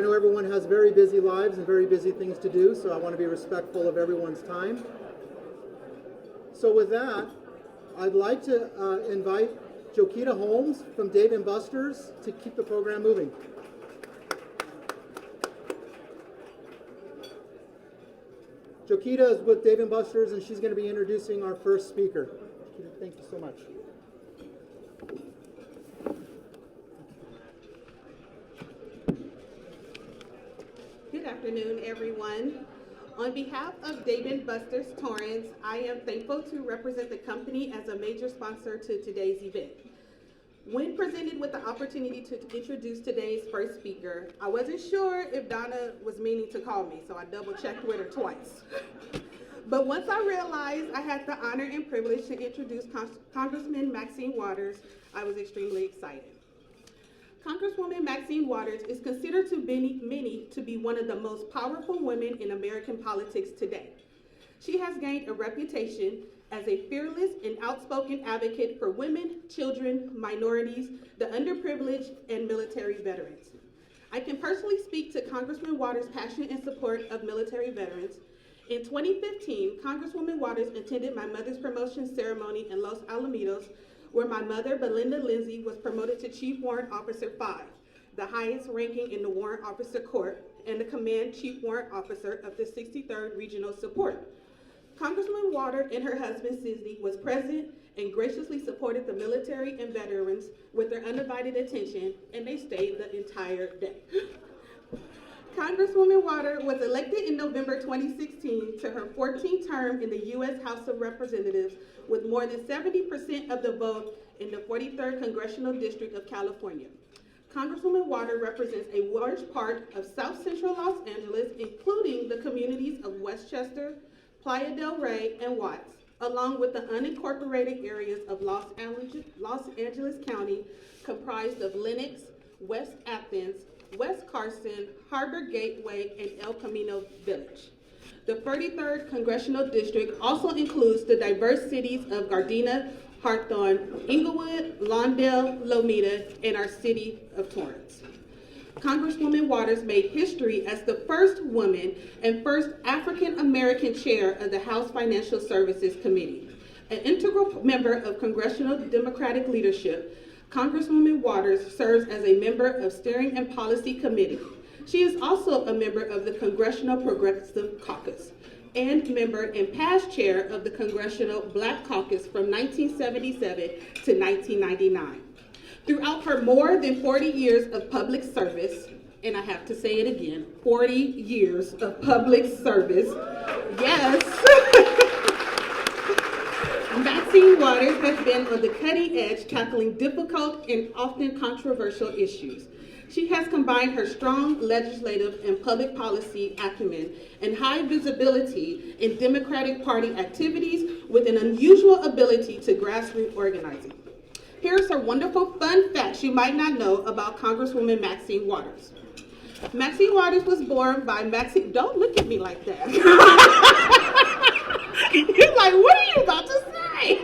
know everyone has very busy lives and very busy things to do, so I want to be respectful of everyone's time. So with that, I'd like to invite Jokita Holmes from Dave & Buster's to keep the program moving. Jokita is with Dave & Buster's, and she's going to be introducing our first speaker. Jokita, thank you so much. Good afternoon, everyone. On behalf of Dave & Buster's Torrance, I am thankful to represent the company as a major sponsor to today's event. When presented with the opportunity to introduce today's first speaker, I wasn't sure if Donna was meaning to call me, so I double-checked with her twice. But once I realized I had the honor and privilege to introduce Congressman Maxine Waters, I was extremely excited. Congresswoman Maxine Waters is considered to many to be one of the most powerful women in American politics today. She has gained a reputation as a fearless and outspoken advocate for women, children, minorities, the underprivileged, and military veterans. I can personally speak to Congressman Waters' passion and support of military veterans. In 2015, Congresswoman Waters attended my mother's promotion ceremony in Los Alamitos, where my mother, Belinda Lindsay, was promoted to Chief Warrant Officer 5, the highest ranking in the Warrant Officer Corps, and the Command Chief Warrant Officer of the 63rd Regional Support. Congresswoman Waters and her husband, Sidney, was present and graciously supported the military and veterans with their undivided attention, and they stayed the entire day. Congresswoman Waters was elected in November 2016 to her 14th term in the U.S. House of Representatives with more than 70% of the vote in the 43rd Congressional District of California. Congresswoman Waters represents a large part of South Central Los Angeles, including the communities of Westchester, Playa del Rey, and Watts, along with the unincorporated areas of Los Angeles County, comprised of Lenox, West Athens, West Carson, Harbor Gateway, and El Camino Village. The 33rd Congressional District also includes the diverse cities of Gardena, Hawthorne, Inglewood, Lawndale, Lomita, and our city of Torrance. Congresswoman Waters made history as the first woman and first African-American chair of the House Financial Services Committee. An integral member of Congressional Democratic leadership, Congresswoman Waters serves as a member of Steering and Policy Committee. She is also a member of the Congressional Progressive Caucus and member and past chair of the Congressional Black Caucus from 1977 to 1999. Throughout her more than 40 years of public service, and I have to say it again, 40 years of public service, yes, Maxine Waters has been on the cutting edge tackling difficult and often controversial issues. She has combined her strong legislative and public policy acumen and high visibility in Democratic Party activities with an unusual ability to grassroots organizing. Here's some wonderful fun facts you might not know about Congresswoman Maxine Waters. Maxine Waters was born by Maxine, don't look at me like that. You're like, what are you about to say?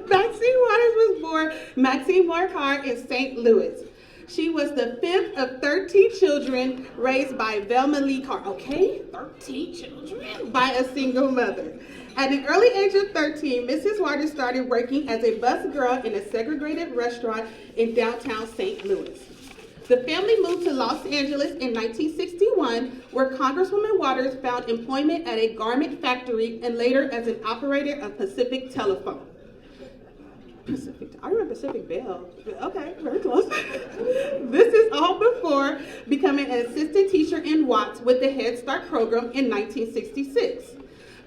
Maxine Waters was born Maxine Marquardt in St. Louis. She was the fifth of 13 children raised by Velma Lee Carr. Okay, 13 children by a single mother. At an early age of 13, Mrs. Waters started working as a bus girl in a segregated restaurant in downtown St. Louis. The family moved to Los Angeles in 1961, where Congresswoman Waters found employment at a garment factory and later as an operator of Pacific Telephone. I remember Pacific Bell. Okay, very close. This is all before becoming an assistant teacher in Watts with the Head Start program in 1966.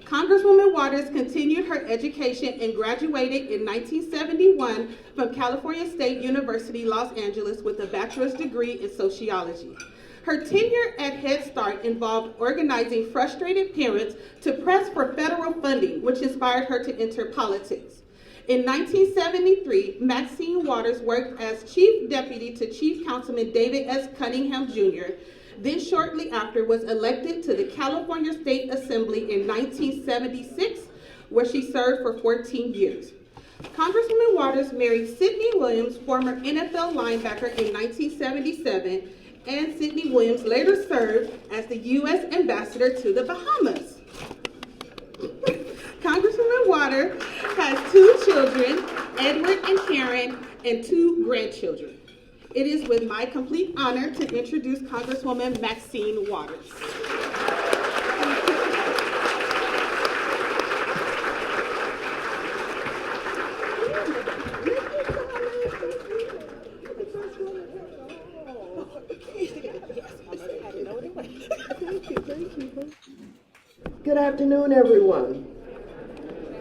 Congresswoman Waters continued her education and graduated in 1971 from California State University, Los Angeles with a bachelor's degree in sociology. Her tenure at Head Start involved organizing frustrated parents to press for federal funding, which inspired her to enter politics. In 1973, Maxine Waters worked as Chief Deputy to Chief Councilman David S. Cunningham, Jr., then shortly after was elected to the California State Assembly in 1976, where she served for 14 years. Congresswoman Waters married Sidney Williams, former NFL linebacker, in 1977, and Sidney Williams later served as the U.S. ambassador to the Bahamas. Congresswoman Waters has 2 children, Edward and Karen, and 2 grandchildren. It is with my complete honor to introduce Congresswoman Maxine Waters. Good afternoon, everyone.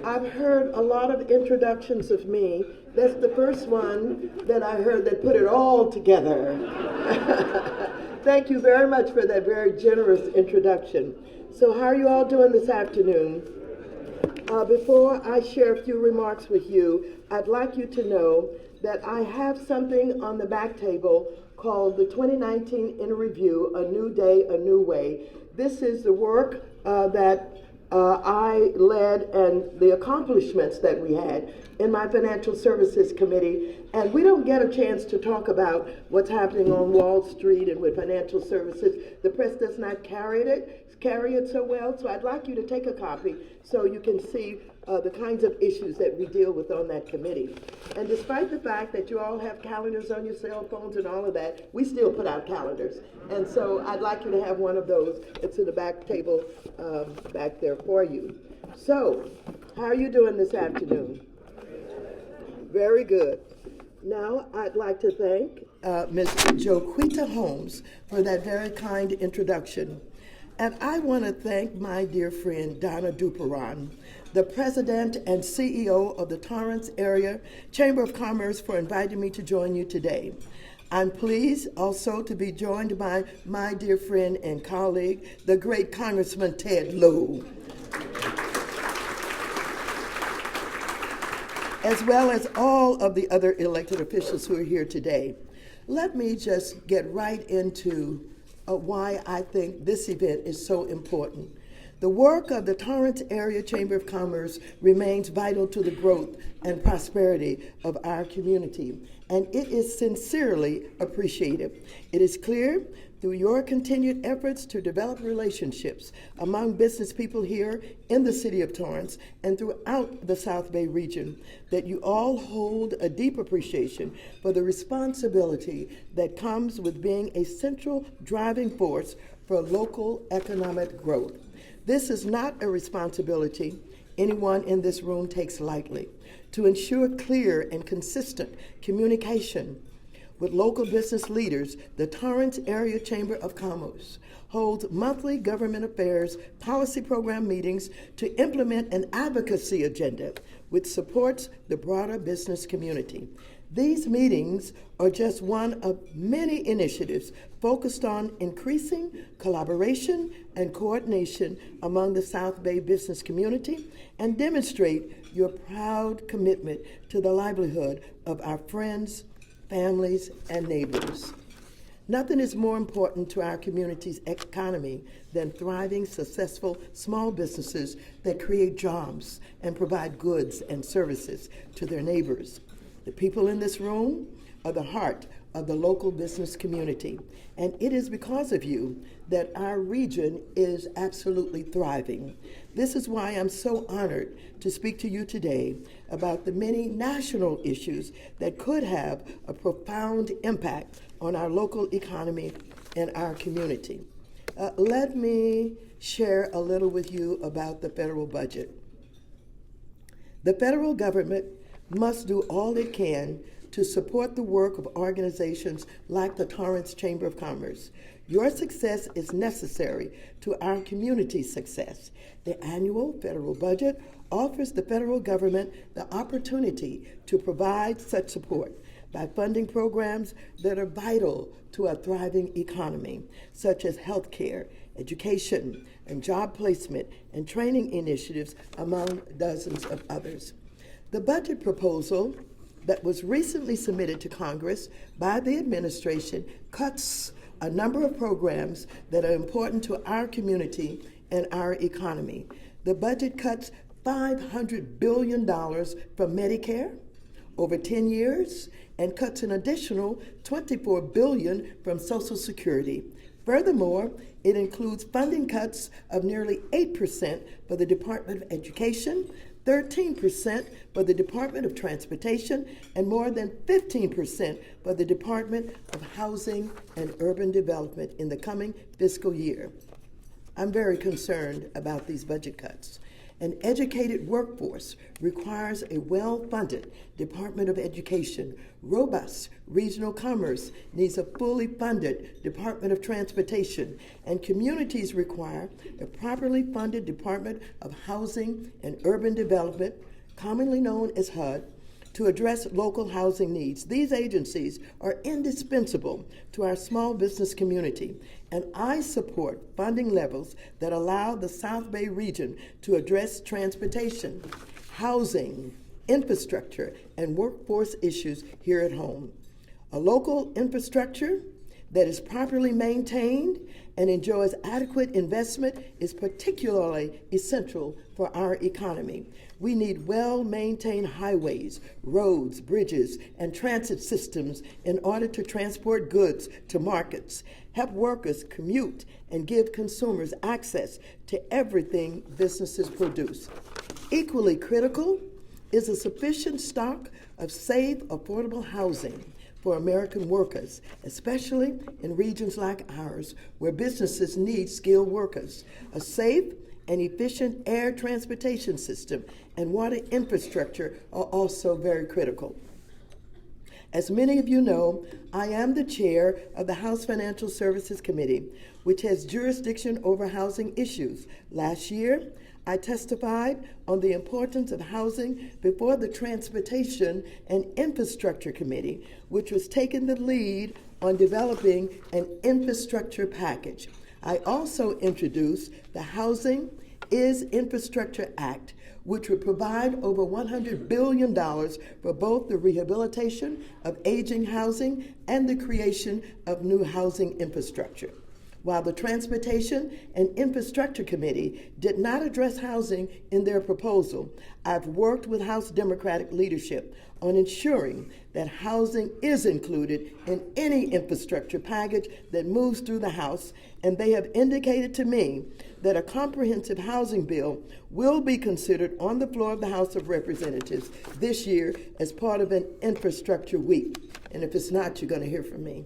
I've heard a lot of introductions of me. That's the first one that I heard that put it all together. Thank you very much for that very generous introduction. So how are you all doing this afternoon? Before I share a few remarks with you, I'd like you to know that I have something on the back table called the 2019 In Review, A New Day, A New Way. This is the work that I led and the accomplishments that we had in my Financial Services Committee. And we don't get a chance to talk about what's happening on Wall Street and with financial services. The press does not carry it so well. So I'd like you to take a copy so you can see the kinds of issues that we deal with on that committee. And despite the fact that you all have calendars on your cell phones and all of that, we still put out calendars. And so I'd like you to have one of those. It's in the back table back there for you. So, how are you doing this afternoon? Very good. Now I'd like to thank Ms. Joquita Holmes for that very kind introduction. And I want to thank my dear friend Donna Duperon, the president and CEO of the Torrance Area Chamber of Commerce, for inviting me to join you today. I'm pleased also to be joined by my dear friend and colleague, the great Congressman Ted Lowe, as well as all of the other elected officials who are here today. Let me just get right into why I think this event is so important. The work of the Torrance Area Chamber of Commerce remains vital to the growth and prosperity of our community, and it is sincerely appreciated. It is clear through your continued efforts to develop relationships among business people here in the city of Torrance and throughout the South Bay region that you all hold a deep appreciation for the responsibility that comes with being a central driving force for local economic growth. This is not a responsibility anyone in this room takes lightly. To ensure clear and consistent communication with local business leaders, the Torrance Area Chamber of Commerce holds monthly government affairs policy program meetings to implement an advocacy agenda which supports the broader business community. These meetings are just one of many initiatives focused on increasing collaboration and coordination among the South Bay business community and demonstrate your proud commitment to the livelihood of our friends, families, and neighbors. Nothing is more important to our community's economy than thriving, successful small businesses that create jobs and provide goods and services to their neighbors. The people in this room are the heart of the local business community, and it is because of you that our region is absolutely thriving. This is why I'm so honored to speak to you today about the many national issues that could have a profound impact on our local economy and our community. Let me share a little with you about the federal budget. The federal government must do all it can to support the work of organizations like the Torrance Chamber of Commerce. Your success is necessary to our community's success. The annual federal budget offers the federal government the opportunity to provide such support by funding programs that are vital to a thriving economy, such as healthcare, education, and job placement and training initiatives, among dozens of others. The budget proposal that was recently submitted to Congress by the administration cuts a number of programs that are important to our community and our economy. The budget cuts $500 billion from Medicare over 10 years and cuts an additional $24 billion from Social Security. Furthermore, it includes funding cuts of nearly 8% for the Department of Education, 13% for the Department of Transportation, and more than 15% for the Department of Housing and Urban Development in the coming fiscal year. I'm very concerned about these budget cuts. An educated workforce requires a well-funded Department of Education. Robust regional commerce needs a fully funded Department of Transportation, and communities require a properly funded Department of Housing and Urban Development, commonly known as HUD, to address local housing needs. These agencies are indispensable to our small business community, and I support funding levels that allow the South Bay region to address transportation, housing, infrastructure, and workforce issues here at home. A local infrastructure that is properly maintained and enjoys adequate investment is particularly essential for our economy. We need well-maintained highways, roads, bridges, and transit systems in order to transport goods to markets, help workers commute, and give consumers access to everything businesses produce. Equally critical is a sufficient stock of safe, affordable housing for American workers, especially in regions like ours where businesses need skilled workers. A safe and efficient air transportation system and water infrastructure are also very critical. As many of you know, I am the chair of the House Financial Services Committee, which has jurisdiction over housing issues. Last year, I testified on the importance of housing before the Transportation and Infrastructure Committee, which was taking the lead on developing an infrastructure package. I also introduced the Housing is Infrastructure Act, which would provide over $100 billion for both the rehabilitation of aging housing and the creation of new housing infrastructure. While the Transportation and Infrastructure Committee did not address housing in their proposal, I've worked with House Democratic leadership on ensuring that housing is included in any infrastructure package that moves through the House, and they have indicated to me that a comprehensive housing bill will be considered on the floor of the House of Representatives this year as part of an infrastructure week. And if it's not, you're going to hear from me.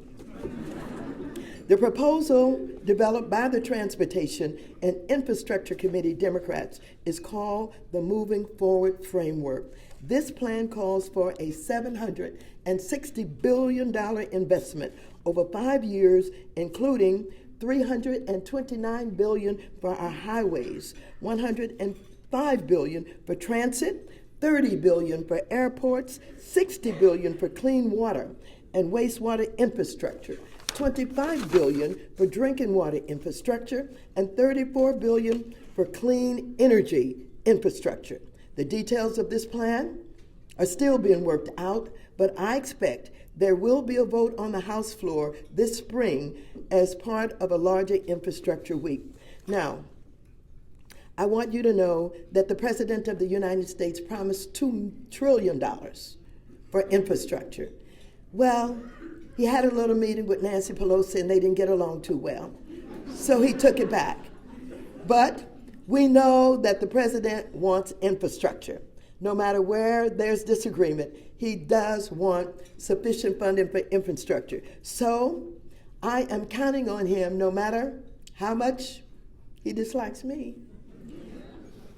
The proposal developed by the Transportation and Infrastructure Committee Democrats is called the Moving Forward Framework. This plan calls for a $760 billion investment over 5 years, including $329 billion for our highways, $105 billion for transit, $30 billion for airports, $60 billion for clean water and wastewater infrastructure, $25 billion for drinking water infrastructure, and $34 billion for clean energy infrastructure. The details of this plan are still being worked out, but I expect there will be a vote on the House floor this spring as part of a larger infrastructure week. Now, I want you to know that the President of the United States promised $2 trillion for infrastructure. Well, he had a little meeting with Nancy Pelosi and they didn't get along too well, so he took it back. But we know that the President wants infrastructure. No matter where there's disagreement, he does want sufficient funding for infrastructure. So I am counting on him, no matter how much he dislikes me,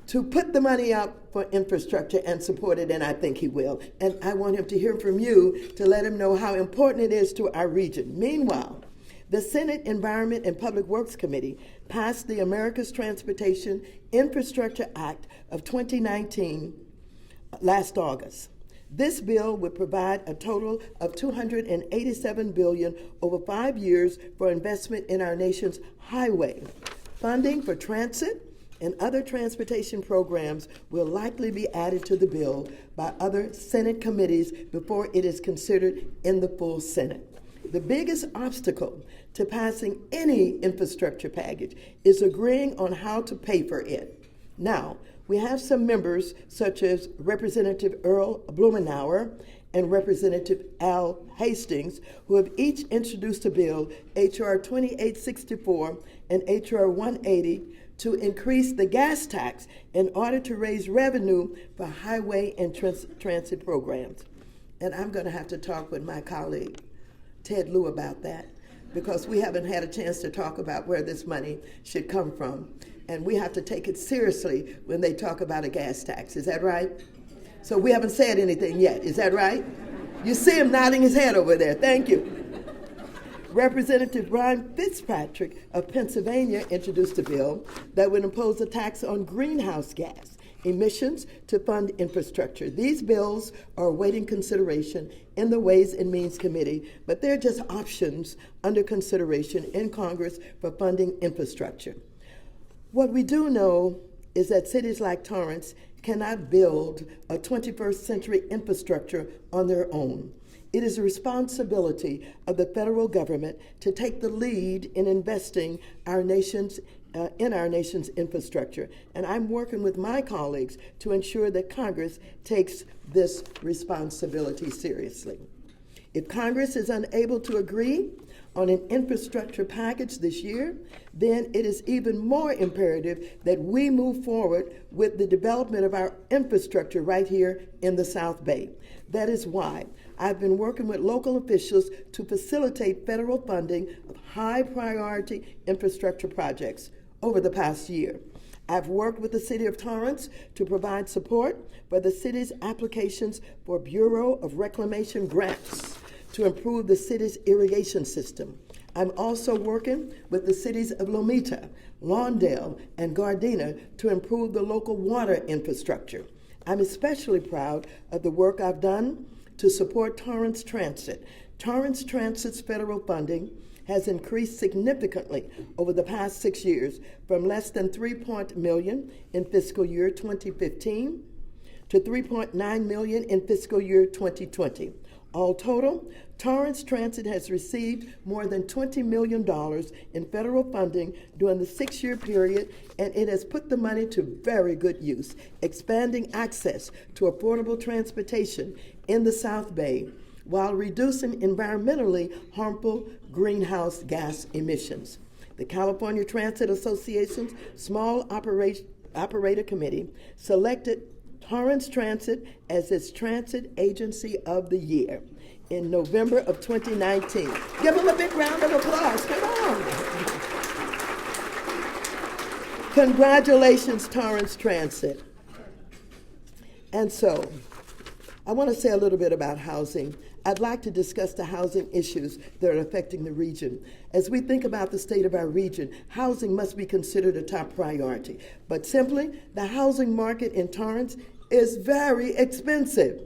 to put the money up for infrastructure and support it, and I think he will. And I want him to hear from you to let him know how important it is to our region. Meanwhile, the Senate Environment and Public Works Committee passed the America's Transportation Infrastructure Act of 2019 last August. This bill would provide a total of $287 billion over 5 years for investment in our nation's highway. Funding for transit and other transportation programs will likely be added to the bill by other Senate committees before it is considered in the full Senate. The biggest obstacle to passing any infrastructure package is agreeing on how to pay for it. Now, we have some members, such as Representative Earl Blumenauer and Representative Al Hastings, who have each introduced a bill, H.R. 2864 and H.R. 180, to increase the gas tax in order to raise revenue for highway and transit programs. And I'm going to have to talk with my colleague, Ted Lieu, about that, because we haven't had a chance to talk about where this money should come from. And we have to take it seriously when they talk about a gas tax. Is that right? So we haven't said anything yet. Is that right? You see him nodding his head over there. Thank you. Representative Brian Fitzpatrick of Pennsylvania introduced a bill that would impose a tax on greenhouse gas emissions to fund infrastructure. These bills are awaiting consideration in the Ways and Means Committee, but they're just options under consideration in Congress for funding infrastructure. What we do know is that cities like Torrance cannot build a 21st century infrastructure on their own. It is a responsibility of the federal government to take the lead in investing in our nation's infrastructure. And I'm working with my colleagues to ensure that Congress takes this responsibility seriously. If Congress is unable to agree on an infrastructure package this year, then it is even more imperative that we move forward with the development of our infrastructure right here in the South Bay. That is why I've been working with local officials to facilitate federal funding of high priority infrastructure projects over the past year. I've worked with the City of Torrance to provide support for the city's applications for Bureau of Reclamation grants to improve the city's irrigation system. I'm also working with the cities of Lomita, Lawndale, and Gardena to improve the local water infrastructure. I'm especially proud of the work I've done to support Torrance Transit. Torrance Transit's federal funding has increased significantly over the past 6 years, from less than $3 million in fiscal year 2015 to $3.9 million in fiscal year 2020. All total, Torrance Transit has received more than $20 million in federal funding during the 6-year period, and it has put the money to very good use, expanding access to affordable transportation in the South Bay while reducing environmentally harmful greenhouse gas emissions. The California Transit Association's Small Operator Committee selected Torrance Transit as its Transit Agency of the Year in November of 2019. Give them a big round of applause. Come on. Congratulations, Torrance Transit. And so, I want to say a little bit about housing. I'd like to discuss the housing issues that are affecting the region. As we think about the state of our region, housing must be considered a top priority. But simply, the housing market in Torrance is very expensive.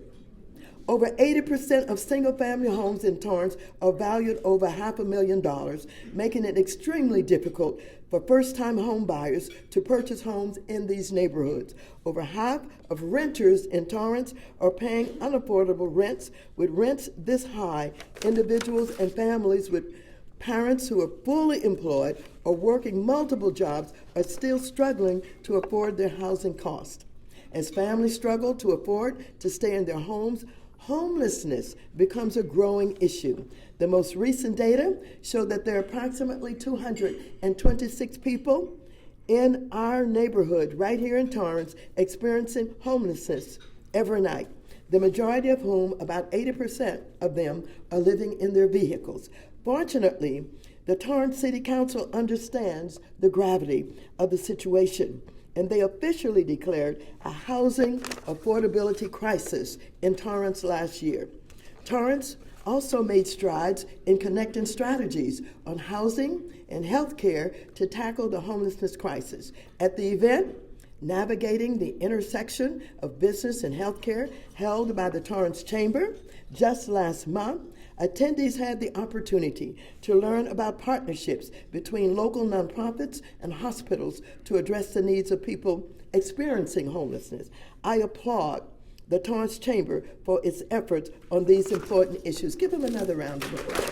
Over 80% of single-family homes in Torrance are valued over $500,000, making it extremely difficult for first-time home buyers to purchase homes in these neighborhoods. Over half of renters in Torrance are paying unaffordable rents. With rents this high, individuals and families with parents who are fully employed or working multiple jobs are still struggling to afford their housing costs. As families struggle to afford to stay in their homes, homelessness becomes a growing issue. The most recent data show that there are approximately 226 people in our neighborhood right here in Torrance experiencing homelessness every night. The majority of whom, about 80% of them, are living in their vehicles. Fortunately, the Torrance City Council understands the gravity of the situation, and they officially declared a housing affordability crisis in Torrance last year. Torrance also made strides in connecting strategies on housing and health care to tackle the homelessness crisis. At the event, Navigating the Intersection of Business and Healthcare, held by the Torrance Chamber just last month, attendees had the opportunity to learn about partnerships between local nonprofits and hospitals to address the needs of people experiencing homelessness. I applaud the Torrance Chamber for its efforts on these important issues. Give them another round of applause.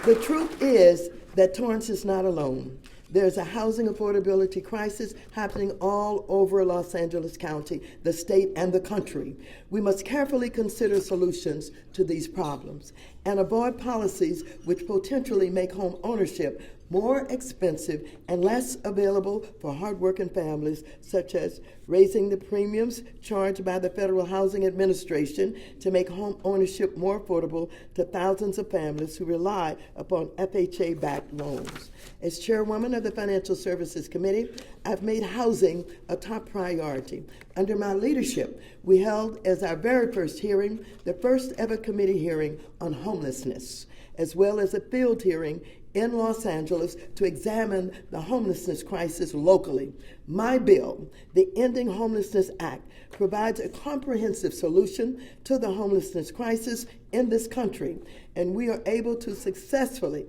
The truth is that Torrance is not alone. There's a housing affordability crisis happening all over Los Angeles County, the state, and the country. We must carefully consider solutions to these problems and avoid policies which potentially make home ownership more expensive and less available for hardworking families, such as raising the premiums charged by the Federal Housing Administration to make home ownership more affordable to thousands of families who rely upon FHA-backed loans. As chairwoman of the Financial Services Committee, I've made housing a top priority. Under my leadership, we held as our very first hearing the first ever committee hearing on homelessness, as well as a field hearing in Los Angeles to examine the homelessness crisis locally. My bill, the Ending Homelessness Act, provides a comprehensive solution to the homelessness crisis in this country, and we were able to successfully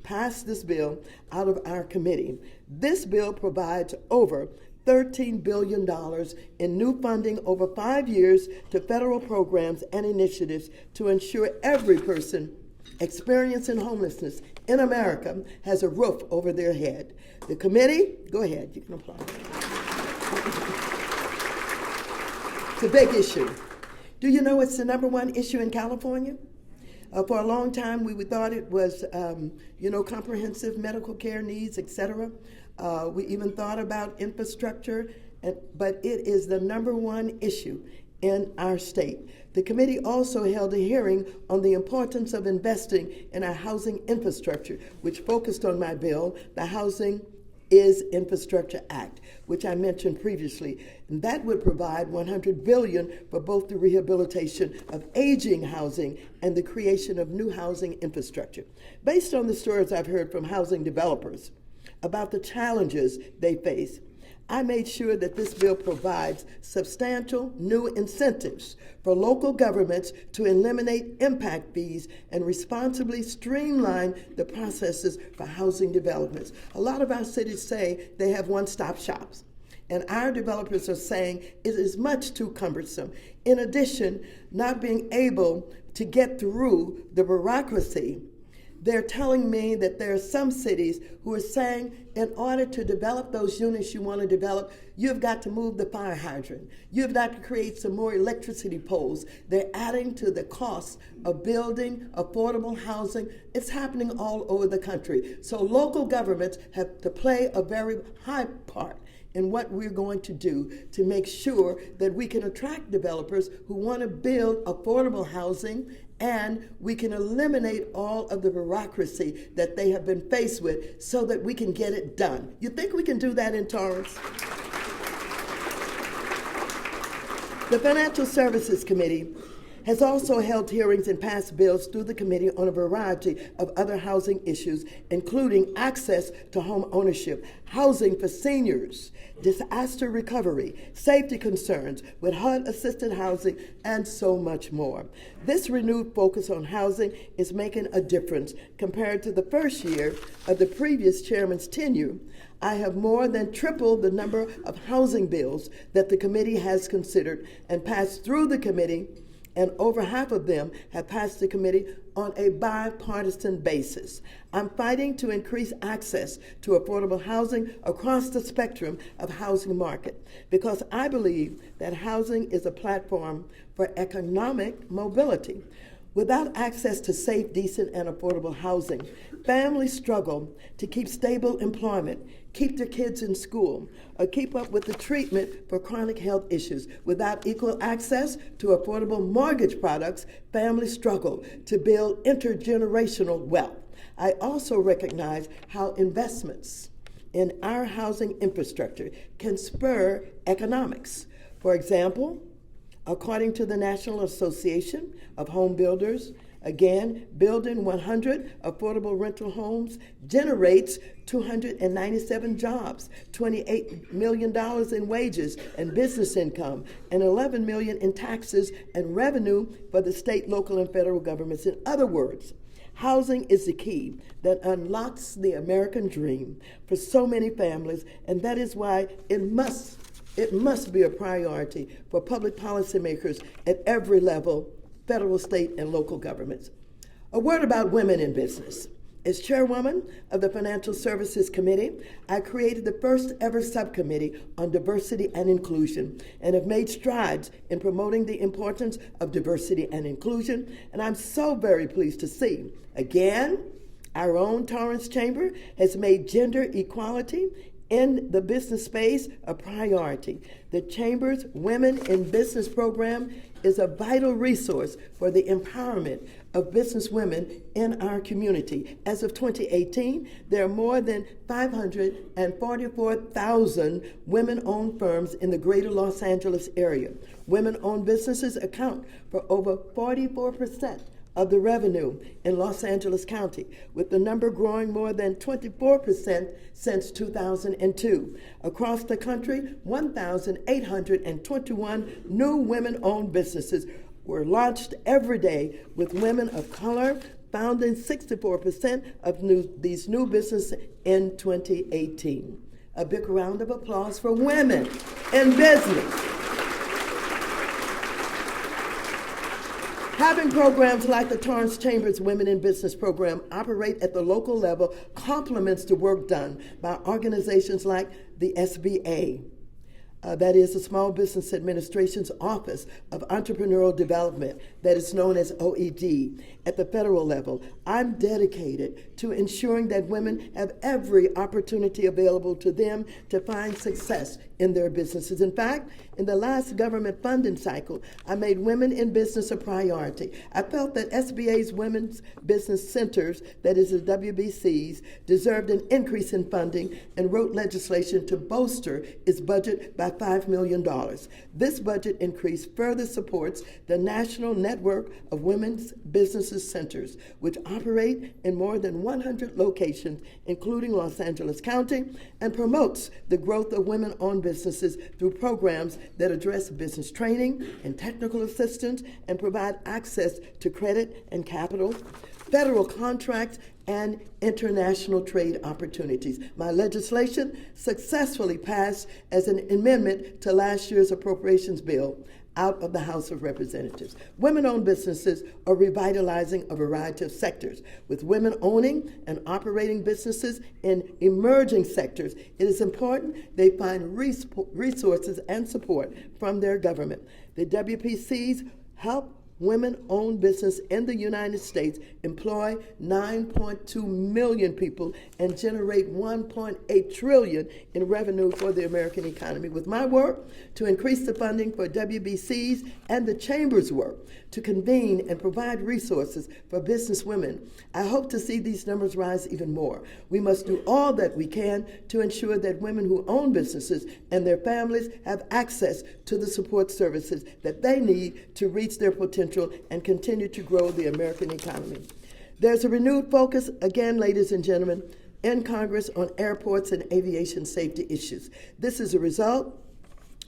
pass this bill out of our committee. This bill provides over $13 billion in new funding over 5 years to federal programs and initiatives to ensure every person experiencing homelessness in America has a roof over their head. The committee, go ahead, you can apply. It's a big issue. Do you know it's the #1 issue in California? For a long time, we thought it was, comprehensive medical care needs, etc. We even thought about infrastructure, but it is the #1 issue in our state. The committee also held a hearing on the importance of investing in our housing infrastructure, which focused on my bill, the Housing is Infrastructure Act, which I mentioned previously. And that would provide $100 billion for both the rehabilitation of aging housing and the creation of new housing infrastructure. Based on the stories I've heard from housing developers about the challenges they face, I made sure that this bill provides substantial new incentives for local governments to eliminate impact fees and responsibly streamline the processes for housing developments. A lot of our cities say they have one-stop shops, and our developers are saying it is much too cumbersome. In addition, not being able to get through the bureaucracy, they're telling me that there are some cities who are saying in order to develop those units you want to develop, you've got to move the fire hydrant. You've got to create some more electricity poles. They're adding to the cost of building affordable housing. It's happening all over the country. So local governments have to play a very high part in what we're going to do to make sure that we can attract developers who want to build affordable housing, and we can eliminate all of the bureaucracy that they have been faced with so that we can get it done. You think we can do that in Torrance? The Financial Services Committee has also held hearings and passed bills through the committee on a variety of other housing issues, including access to home ownership, housing for seniors, disaster recovery, safety concerns with HUD-assisted housing, and so much more. This renewed focus on housing is making a difference compared to the first year of the previous chairman's tenure. I have more than tripled the number of housing bills that the committee has considered and passed through the committee, and over half of them have passed the committee on a bipartisan basis. I'm fighting to increase access to affordable housing across the spectrum of housing market because I believe that housing is a platform for economic mobility. Without access to safe, decent, and affordable housing, families struggle to keep stable employment, keep their kids in school, or keep up with the treatment for chronic health issues. Without equal access to affordable mortgage products, families struggle to build intergenerational wealth. I also recognize how investments in our housing infrastructure can spur economics. For example, according to the National Association of Home Builders, again, building 100 affordable rental homes generates 297 jobs, $28 million in wages and business income, and $11 million in taxes and revenue for the state, local, and federal governments. In other words, housing is the key that unlocks the American dream for so many families, and that is why it must be a priority for public policymakers at every level, federal, state, and local governments. A word about women in business. As chairwoman of the Financial Services Committee, I created the first ever subcommittee on diversity and inclusion and have made strides in promoting the importance of diversity and inclusion. And I'm so very pleased to see, again, our own Torrance Chamber has made gender equality in the business space a priority. The Chamber's Women in Business program is a vital resource for the empowerment of business women in our community. As of 2018, there are more than 544,000 women-owned firms in the greater Los Angeles area. Women-owned businesses account for over 44% of the revenue in Los Angeles County, with the number growing more than 24% since 2002. Across the country, 1,821 new women-owned businesses were launched every day, with women of color founding 64% of these new businesses in 2018. A big round of applause for women in business. Having programs like the Torrance Chamber's Women in Business program operate at the local level complements the work done by organizations like the SBA. That is the Small Business Administration's Office of Entrepreneurial Development, that is known as OED. At the federal level, I'm dedicated to ensuring that women have every opportunity available to them to find success in their businesses. In fact, in the last government funding cycle, I made women in business a priority. I felt that SBA's Women's Business Centers, that is the WBCs, deserved an increase in funding and wrote legislation to bolster its budget by $5 million. This budget increase further supports the National Network of Women's Businesses Centers, which operate in more than 100 locations, including Los Angeles County, and promotes the growth of women-owned businesses through programs that address business training and technical assistance and provide access to credit and capital, federal contracts, and international trade opportunities. My legislation successfully passed as an amendment to last year's appropriations bill out of the House of Representatives. Women-owned businesses are revitalizing a variety of sectors. With women owning and operating businesses in emerging sectors, it is important they find resources and support from their government. The WPCs help women-owned business in the United States employ 9.2 million people and generate 1.8 trillion in revenue for the American economy. With my work to increase the funding for WBCs and the Chamber's work to convene and provide resources for business women, I hope to see these numbers rise even more. We must do all that we can to ensure that women who own businesses and their families have access to the support services that they need to reach their potential and continue to grow the American economy. There's a renewed focus, again, ladies and gentlemen, in Congress on airports and aviation safety issues. This is a result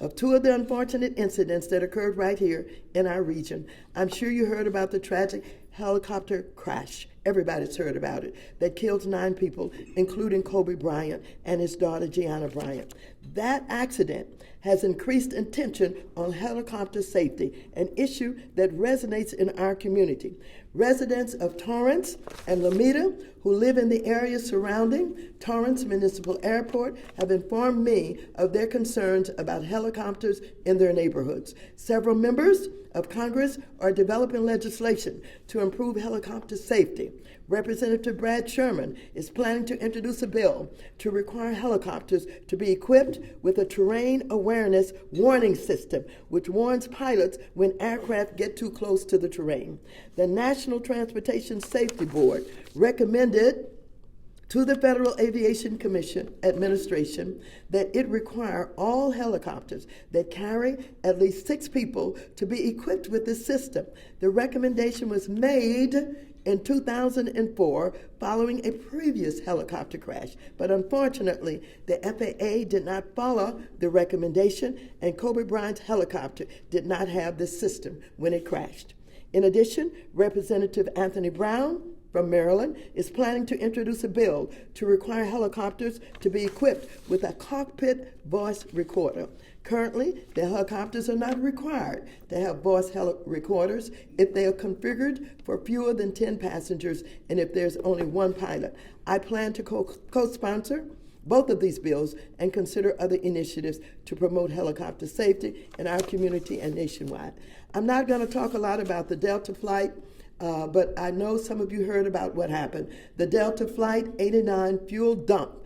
of two of the unfortunate incidents that occurred right here in our region. I'm sure you heard about the tragic helicopter crash. Everybody's heard about it. That killed 9 people, including Kobe Bryant and his daughter, Gianna Bryant. That accident has increased attention on helicopter safety, an issue that resonates in our community. Residents of Torrance and Lomita who live in the area surrounding Torrance Municipal Airport have informed me of their concerns about helicopters in their neighborhoods. Several members of Congress are developing legislation to improve helicopter safety. Representative Brad Sherman is planning to introduce a bill to require helicopters to be equipped with a terrain awareness warning system, which warns pilots when aircraft get too close to the terrain. The National Transportation Safety Board recommended to the Federal Aviation Commission administration that it require all helicopters that carry at least 6 people to be equipped with this system. The recommendation was made in 2004 following a previous helicopter crash, but unfortunately the FAA did not follow the recommendation and Kobe Bryant's helicopter did not have this system when it crashed. In addition, Representative Anthony Brown from Maryland is planning to introduce a bill to require helicopters to be equipped with a cockpit voice recorder. Currently, the helicopters are not required to have voice recorders if they are configured for fewer than 10 passengers and if there's only one pilot. I plan to co-sponsor both of these bills and consider other initiatives to promote helicopter safety in our community and nationwide. I'm not going to talk a lot about the Delta flight, but I know some of you heard about what happened. The Delta Flight 89 fuel dump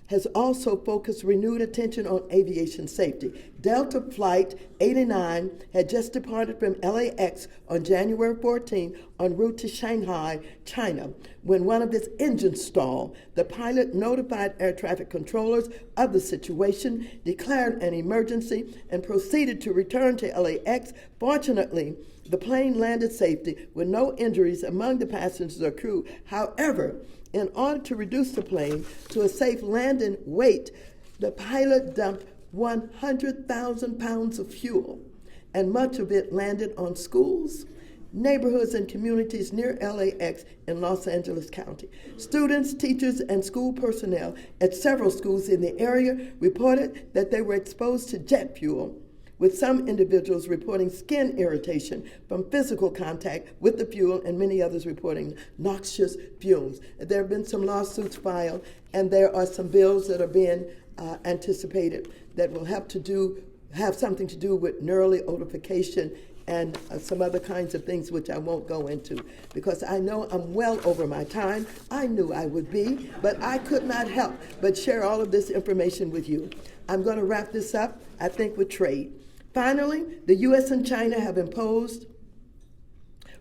has also focused renewed attention on aviation safety. Delta Flight 89 had just departed from LAX on January 14 en route to Shanghai, China. When one of its engines stalled, the pilot notified air traffic controllers of the situation, declared an emergency, and proceeded to return to LAX. Fortunately, the plane landed safely with no injuries among the passengers or crew. However, in order to reduce the plane to a safe landing weight, the pilot dumped 100,000 pounds of fuel, and much of it landed on schools, neighborhoods, and communities near LAX in Los Angeles County. Students, teachers, and school personnel at several schools in the area reported that they were exposed to jet fuel, with some individuals reporting skin irritation from physical contact with the fuel and many others reporting noxious fumes. There have been some lawsuits filed, and there are some bills that are being anticipated that will have something to do with neural odofication and some other kinds of things which I won't go into because I know I'm well over my time. I knew I would be, but I could not help but share all of this information with you. I'm going to wrap this up, I think, with trade. Finally, the U.S. and China have imposed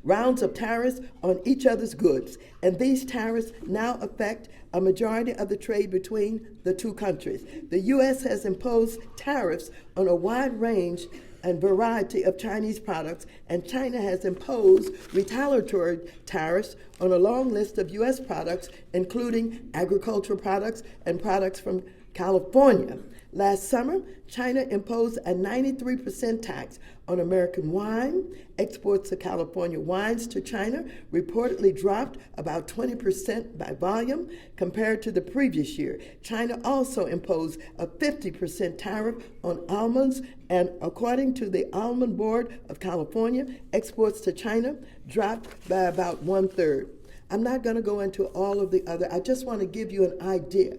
rounds of tariffs on each other's goods, and these tariffs now affect a majority of the trade between the two countries. The U.S. has imposed tariffs on a wide range and variety of Chinese products, and China has imposed retaliatory tariffs on a long list of U.S. products, including agricultural products and products from California. Last summer, China imposed a 93% tax on American wine. Exports of California wines to China reportedly dropped about 20% by volume compared to the previous year. China also imposed a 50% tariff on almonds, and according to the Almond Board of California, exports to China dropped by about 1/3. I'm not going to go into all of the other. I just want to give you an idea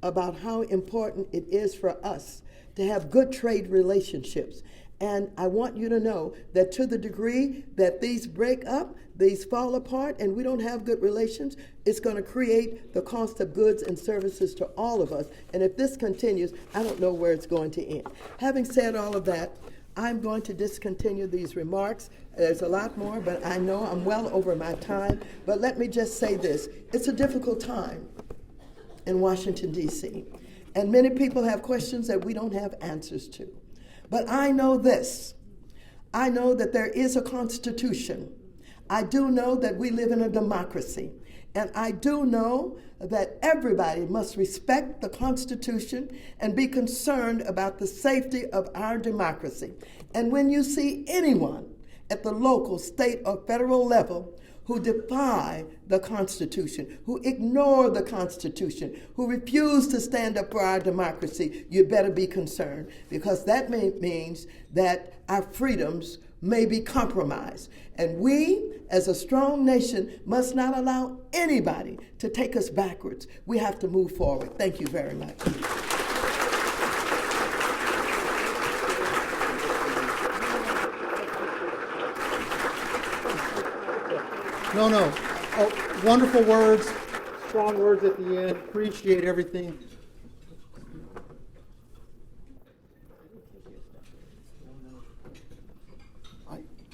about how important it is for us to have good trade relationships. And I want you to know that to the degree that these break up, these fall apart, and we don't have good relations, it's going to create the cost of goods and services to all of us. And if this continues, I don't know where it's going to end. Having said all of that, I'm going to discontinue these remarks. There's a lot more, but I know I'm well over my time. But let me just say this. It's a difficult time in Washington, D.C. And many people have questions that we don't have answers to. But I know this. I know that there is a Constitution. I do know that we live in a democracy. And I do know that everybody must respect the Constitution and be concerned about the safety of our democracy. And when you see anyone at the local, state, or federal level who defy the Constitution, who ignore the Constitution, who refuse to stand up for our democracy, you better be concerned, because that means that our freedoms may be compromised. And we, as a strong nation, must not allow anybody to take us backwards. We have to move forward. Thank you very much. No. Oh, wonderful words, strong words at the end. Appreciate everything.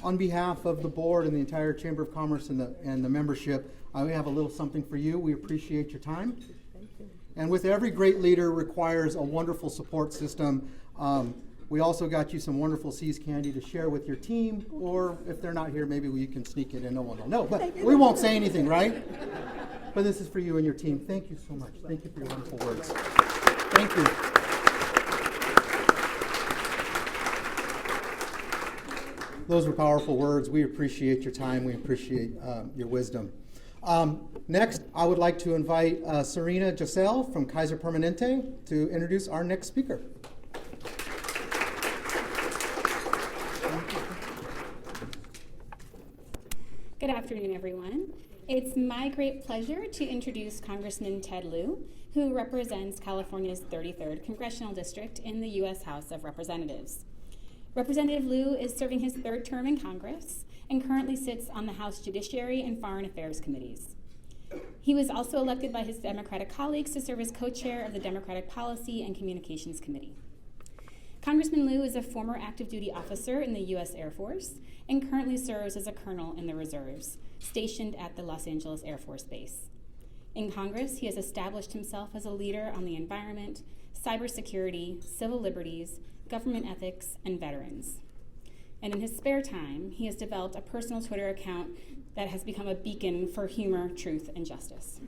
On behalf of the board and the entire Chamber of Commerce and the membership, we have a little something for you. We appreciate your time. And with every great leader requires a wonderful support system. We also got you some wonderful See's candy to share with your team, or if they're not here, maybe you can sneak it in. No one will know, but we won't say anything, right? But this is for you and your team. Thank you so much. Thank you for your wonderful words. Thank you. Those were powerful words. We appreciate your time. We appreciate your wisdom. Next, I would like to invite Serena Giselle from Kaiser Permanente to introduce our next speaker. Good afternoon, everyone. It's my great pleasure to introduce Congressman Ted Lieu, who represents California's 33rd Congressional District in the U.S. House of Representatives. Representative Lieu is serving his third term in Congress and currently sits on the House Judiciary and Foreign Affairs Committees. He was also elected by his Democratic colleagues to serve as co-chair of the Democratic Policy and Communications Committee. Congressman Lieu is a former active duty officer in the U.S. Air Force and currently serves as a colonel in the reserves, stationed at the Los Angeles Air Force Base. In Congress, he has established himself as a leader on the environment, cybersecurity, civil liberties, government ethics, and veterans. And in his spare time, he has developed a personal Twitter account that has become a beacon for humor, truth, and justice.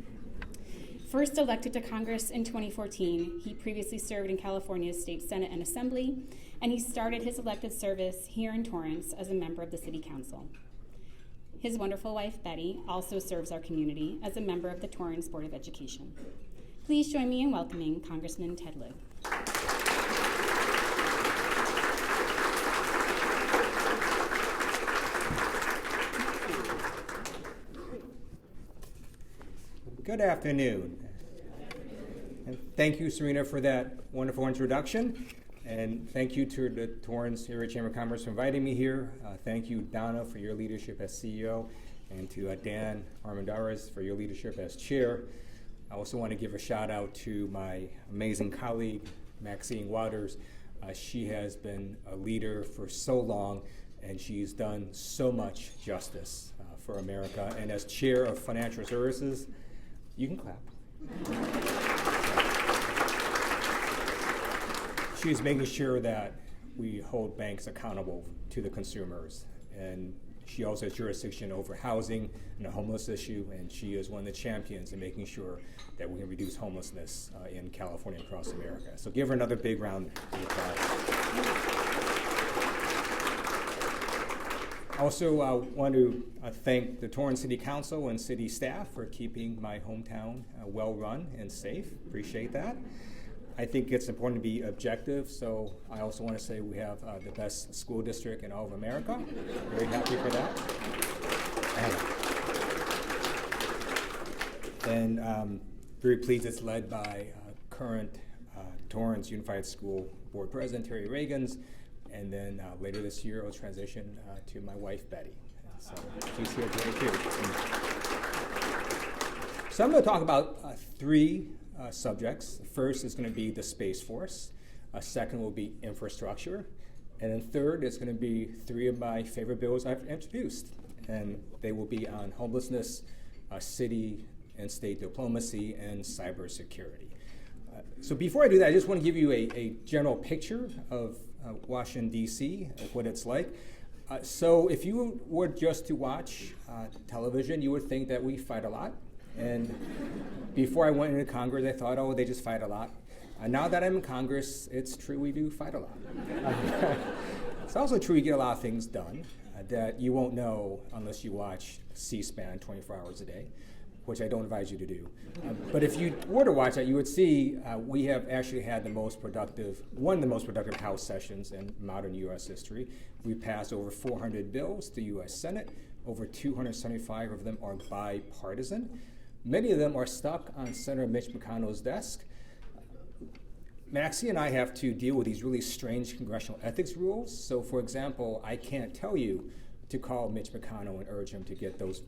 First elected to Congress in 2014, he previously served in California's State Senate and Assembly, and he started his elected service here in Torrance as a member of the City Council. His wonderful wife, Betty, also serves our community as a member of the Torrance Board of Education. Please join me in welcoming Congressman Ted Lieu. Good afternoon. And thank you, Serena, for that wonderful introduction. And thank you to the Torrance Area Chamber of Commerce for inviting me here. Thank you, Donna, for your leadership as CEO, and to Dan Armendariz for your leadership as chair. I also want to give a shout out to my amazing colleague, Maxine Waters. She has been a leader for so long, and she's done so much justice for America. And as chair of Financial Services, you can clap. She's making sure that we hold banks accountable to the consumers. And she also has jurisdiction over housing and the homeless issue, and she is one of the champions in making sure that we can reduce homelessness in California and across America. So give her another big round of applause. I also want to thank the Torrance City Council and city staff for keeping my hometown well run and safe. Appreciate that. I think it's important to be objective, so I also want to say we have the best school district in all of America. Very happy for that. And very pleased it's led by current Torrance Unified School Board President Terry Reagans. And then later this year, I'll transition to my wife, Betty. So she's here today, too. So I'm going to talk about three subjects. First is going to be the Space Force. Second will be infrastructure. And then third is going to be three of my favorite bills I've introduced. And they will be on homelessness, city and state diplomacy, and cybersecurity. So before I do that, I just want to give you a general picture of Washington, D.C., what it's like. So if you were just to watch television, you would think that we fight a lot. And before I went into Congress, I thought, oh, they just fight a lot. Now that I'm in Congress, it's true we do fight a lot. It's also true we get a lot of things done that you won't know unless you watch C-SPAN 24 hours a day, which I don't advise you to do. But if you were to watch that, you would see we have actually had one of the most productive House sessions in modern U.S. history. We passed over 400 bills to the U.S. Senate. Over 275 of them are bipartisan. Many of them are stuck on Senator Mitch McConnell's desk. Maxie and I have to deal with these really strange congressional ethics rules. So, for example, I can't tell you to call Mitch McConnell and urge him to get those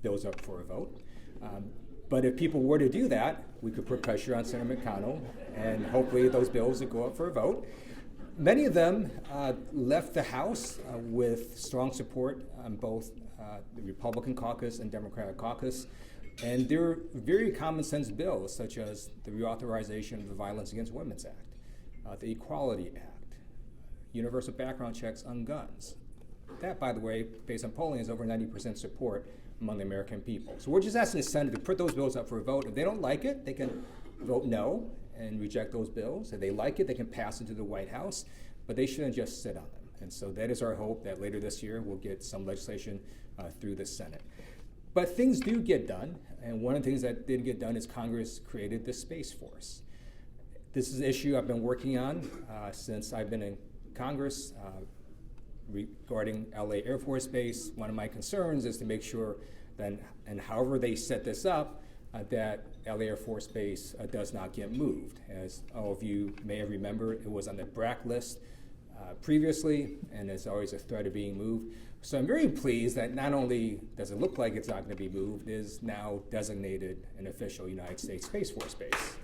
bills up for a vote. But if people were to do that, we could put pressure on Senator McConnell, and hopefully those bills would go up for a vote. Many of them left the House with strong support on both the Republican caucus and Democratic caucus. And they're very common sense bills, such as the reauthorization of the Violence Against Women's Act, the Equality Act, universal background checks on guns. That, by the way, based on polling, is over 90% support among the American people. So we're just asking the Senate to put those bills up for a vote. If they don't like it, they can vote no and reject those bills. If they like it, they can pass it to the White House, but they shouldn't just sit on them. And so that is our hope that later this year we'll get some legislation through the Senate. But things do get done, and one of the things that didn't get done is Congress created the Space Force. This is an issue I've been working on since I've been in Congress. regarding LA Air Force Base, one of my concerns is to make sure that, and however they set this up, that LA Air Force Base does not get moved. As all of you may have remembered, it was on the BRAC list previously, and is always a threat of being moved. So I'm very pleased that not only does it look like it's not going to be moved, it is now designated an official United States Space Force base.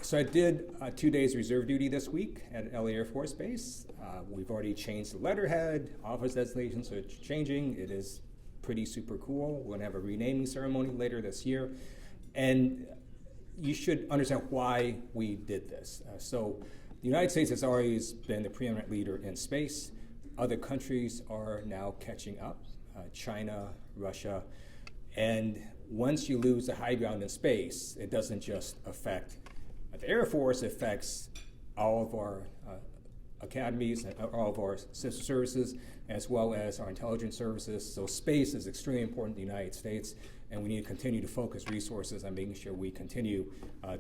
So I did 2 days reserve duty this week at LA Air Force Base. We've already changed the letterhead, office designation, so it's changing. It is pretty super cool. We're gonna have a renaming ceremony later this year. And you should understand why we did this. So the United States has always been the preeminent leader in space. Other countries are now catching up, China, Russia. And once you lose the high ground in space, it doesn't just affect the Air Force, it affects all of our academies and all of our sister services, as well as our intelligence services. So space is extremely important in the United States, and we need to continue to focus resources on making sure we continue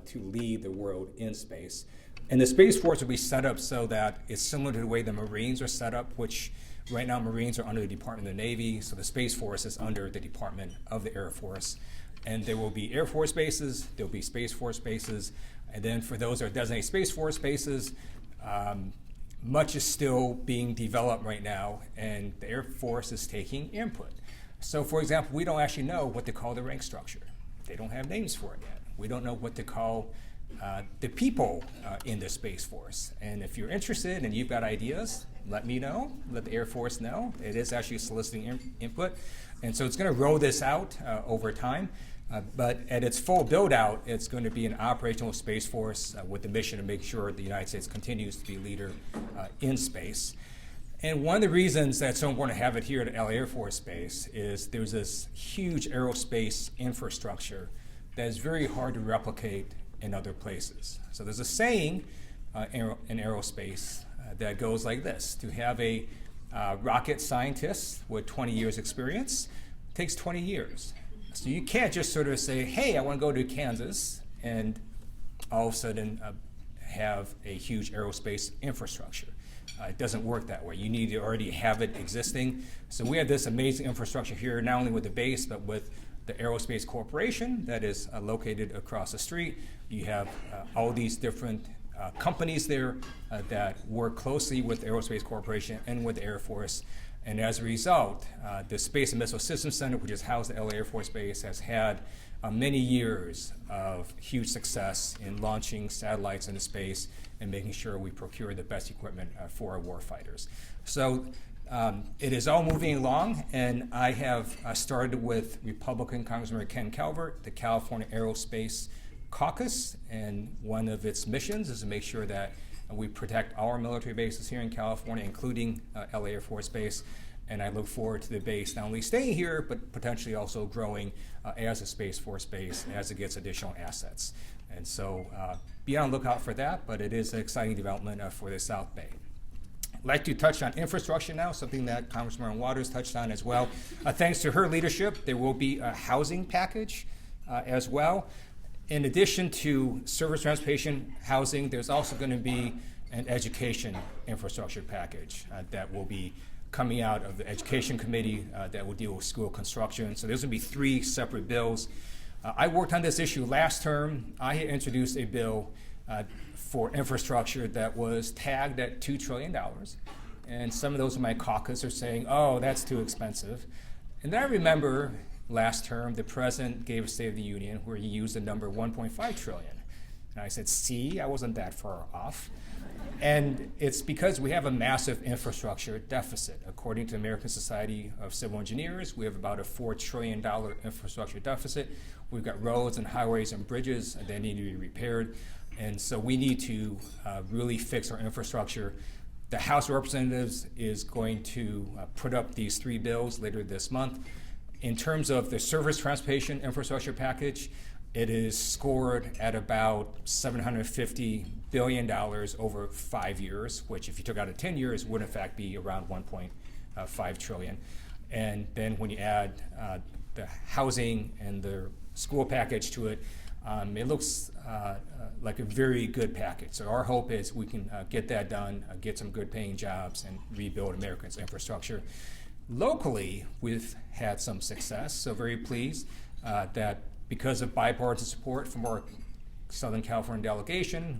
to lead the world in space. And the Space Force will be set up so that it's similar to the way the Marines are set up, which right now Marines are under the Department of the Navy, so the Space Force is under the Department of the Air Force. And there will be Air Force bases, there will be Space Force bases, and then for those that are designated Space Force bases, much is still being developed right now, and the Air Force is taking input. So for example, we don't actually know what to call the rank structure. They don't have names for it yet. We don't know what to call the people in the Space Force. And if you're interested and you've got ideas, let me know, let the Air Force know. It is actually soliciting input. And so it's going to roll this out over time. But at its full build out, it's going to be an operational Space Force with the mission to make sure the United States continues to be a leader in space. And one of the reasons that's so important to have it here at LA Air Force Base is there's this huge aerospace infrastructure that is very hard to replicate in other places. So there's a saying in aerospace that goes like this: to have a rocket scientist with 20 years experience takes 20 years. So you can't just sort of say, hey, I want to go to Kansas, and all of a sudden have a huge aerospace infrastructure. It doesn't work that way. You need to already have it existing. So we have this amazing infrastructure here, not only with the base, but with the Aerospace Corporation that is located across the street. You have all these different companies there that work closely with the Aerospace Corporation and with the Air Force. And as a result, the Space and Missile Systems Center, which is housed at LA Air Force Base, has had many years of huge success in launching satellites into space and making sure we procure the best equipment for our warfighters. So it is all moving along, and I have started with Republican Congressman Ken Calvert, the California Aerospace Caucus, and one of its missions is to make sure that we protect our military bases here in California, including LA Air Force Base. And I look forward to the base not only staying here, but potentially also growing as a Space Force base as it gets additional assets. And so be on the lookout for that, but it is an exciting development for the South Bay. I'd like to touch on infrastructure now, something that Congresswoman Waters touched on as well. Thanks to her leadership, there will be a housing package as well. In addition to service transportation housing, there's also going to be an education infrastructure package that will be coming out of the Education Committee that will deal with school construction. So there's going to be 3 separate bills. I worked on this issue last term. I had introduced a bill for infrastructure that was tagged at $2 trillion. And some of those in my caucus are saying, oh, that's too expensive. And then I remember last term, the president gave a State of the Union where he used the number 1.5 trillion. And I said, see, I wasn't that far off. And it's because we have a massive infrastructure deficit. According to the American Society of Civil Engineers, we have about a $4 trillion infrastructure deficit. We've got roads and highways and bridges that need to be repaired. And so we need to really fix our infrastructure. The House of Representatives is going to put up these 3 bills later this month. In terms of the surface transportation infrastructure package, it is scored at about $750 billion over 5 years, which if you took out a 10 years would in fact be around 1.5 trillion. And then when you add the housing and the school package to it, It looks like a very good package. So our hope is we can get that done, get some good paying jobs, and rebuild America's infrastructure. Locally, we've had some success, so very pleased that because of bipartisan support from our Southern California delegation,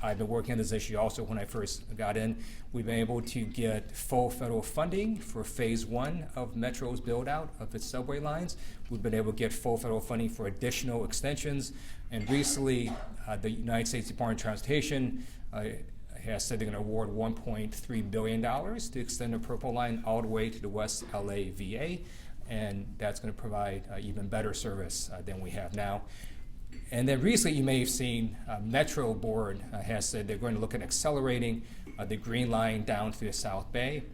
I've been working on this issue also when I first got in. We've been able to get full federal funding for phase 1 of Metro's build out of its subway lines. We've been able to get full federal funding for additional extensions. And recently, the United States Department of Transportation has said they're going to award $1.3 billion to extend the Purple Line all the way to the West LA VA. And that's going to provide even better service than we have now. And then recently, you may have seen Metro Board has said they're going to look at accelerating the Green Line down through the South Bay.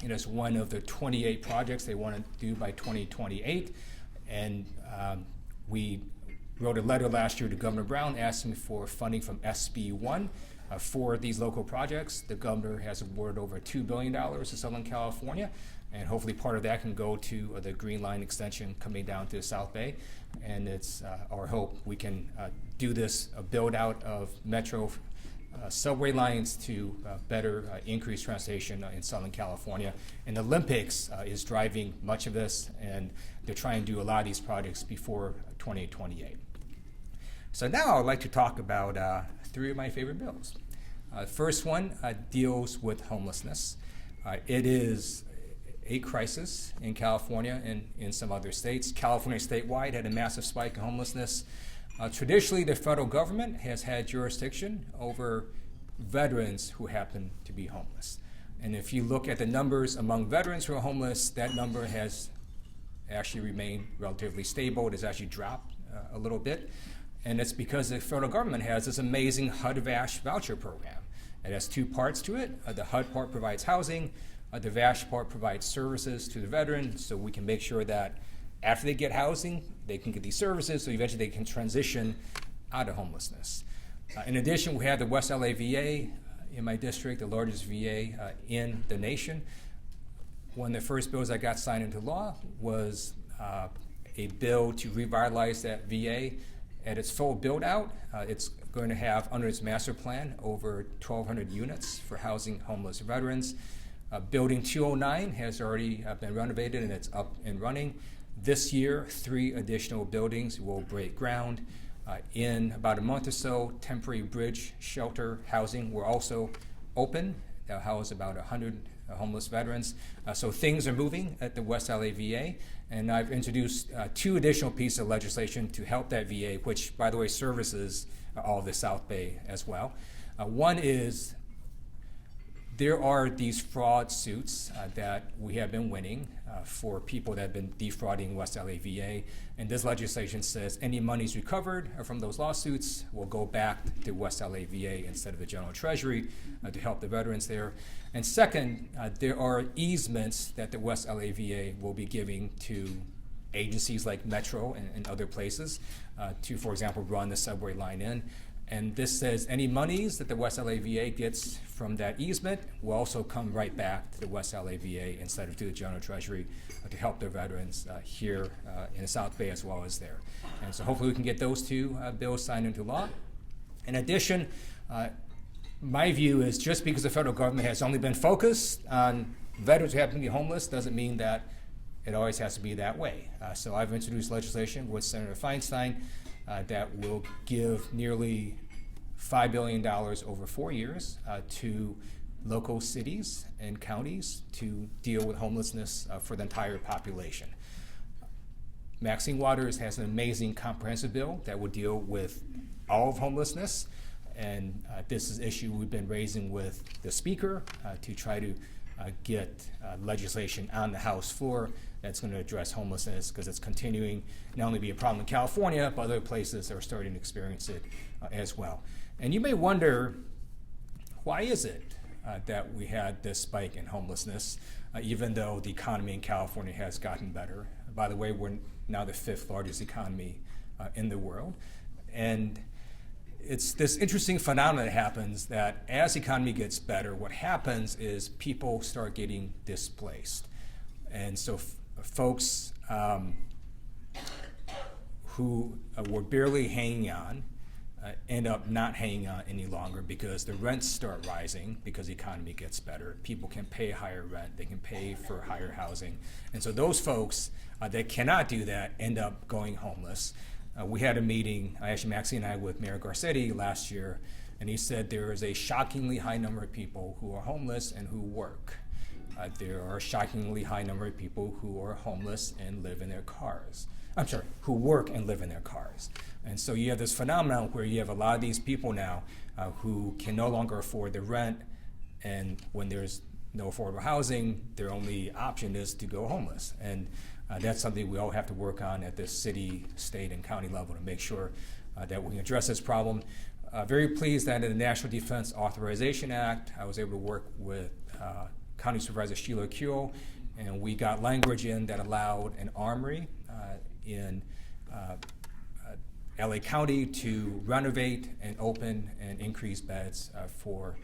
It is one of the 28 projects they want to do by 2028. And we wrote a letter last year to Governor Brown asking for funding from SB 1 for these local projects. The governor has awarded over $2 billion to Southern California. And hopefully part of that can go to the Green Line extension coming down to the South Bay. And it's our hope we can do this, build out of Metro subway lines to better increase transportation in Southern California. And the Olympics is driving much of this, and they're trying to do a lot of these projects before 2028. So now I'd like to talk about 3 of my favorite bills. First one deals with homelessness. It is a crisis in California and in some other states. California statewide had a massive spike in homelessness. Traditionally, the federal government has had jurisdiction over veterans who happen to be homeless. And if you look at the numbers among veterans who are homeless, that number has actually remained relatively stable. It has actually dropped a little bit. And it's because the federal government has this amazing HUD-VASH voucher program. It has 2 parts to it. The HUD part provides housing. The VASH part provides services to the veteran, so we can make sure that after they get housing, they can get these services, so eventually they can transition out of homelessness. In addition, we have the West LA VA in my district, the largest VA in the nation. One of the first bills that got signed into law was a bill to revitalize that VA at its full build out. It's going to have, under its master plan, over 1,200 units for housing homeless veterans. Building 209 has already been renovated and it's up and running. This year, 3 additional buildings will break ground. In about a month or so, temporary bridge shelter housing will also open. They'll house about 100 homeless veterans. So things are moving at the West LA VA, and I've introduced 2 additional pieces of legislation to help that VA, which, by the way, services all of the South Bay as well. One is there are these fraud suits that we have been winning for people that have been defrauding West LA VA. And this legislation says any monies recovered from those lawsuits will go back to West LA VA instead of the General Treasury to help the veterans there. And second, there are easements that the West LA VA will be giving to agencies like Metro and other places to, for example, run the subway line in. And this says any monies that the West LA VA gets from that easement will also come right back to the West LA VA instead of to the General Treasury to help their veterans here in the South Bay as well as there. And so hopefully we can get those 2 bills signed into law. In addition, my view is just because the federal government has only been focused on veterans who happen to be homeless doesn't mean that it always has to be that way. So I've introduced legislation with Senator Feinstein that will give nearly $5 billion over 4 years to local cities and counties to deal with homelessness for the entire population. Maxine Waters has an amazing comprehensive bill that will deal with all of homelessness, and this is an issue we've been raising with the Speaker to try to get legislation on the House floor that's going to address homelessness, because it's continuing not only to be a problem in California, but other places are starting to experience it as well. And you may wonder, why is it that we had this spike in homelessness, even though the economy in California has gotten better? By the way, we're now the 5th largest economy in the world. And it's this interesting phenomenon that happens that as the economy gets better, what happens is people start getting displaced. And so folks who were barely hanging on end up not hanging on any longer because the rents start rising because the economy gets better. People can pay higher rent, they can pay for higher housing. And so those folks that cannot do that end up going homeless. We had a meeting, actually Maxine and I, with Mayor Garcetti last year, and he said there is a shockingly high number of people who are homeless and who work. There are a shockingly high number of people who are homeless and live in their cars. I'm sorry, who work and live in their cars. And so you have this phenomenon where you have a lot of these people now who can no longer afford the rent, and when there's no affordable housing, their only option is to go homeless. And that's something we all have to work on at the city, state, and county level to make sure that we can address this problem. Very pleased that in the National Defense Authorization Act, I was able to work with County Supervisor Sheila Kuehl, and we got language in that allowed an armory in LA County to renovate and open and increase beds for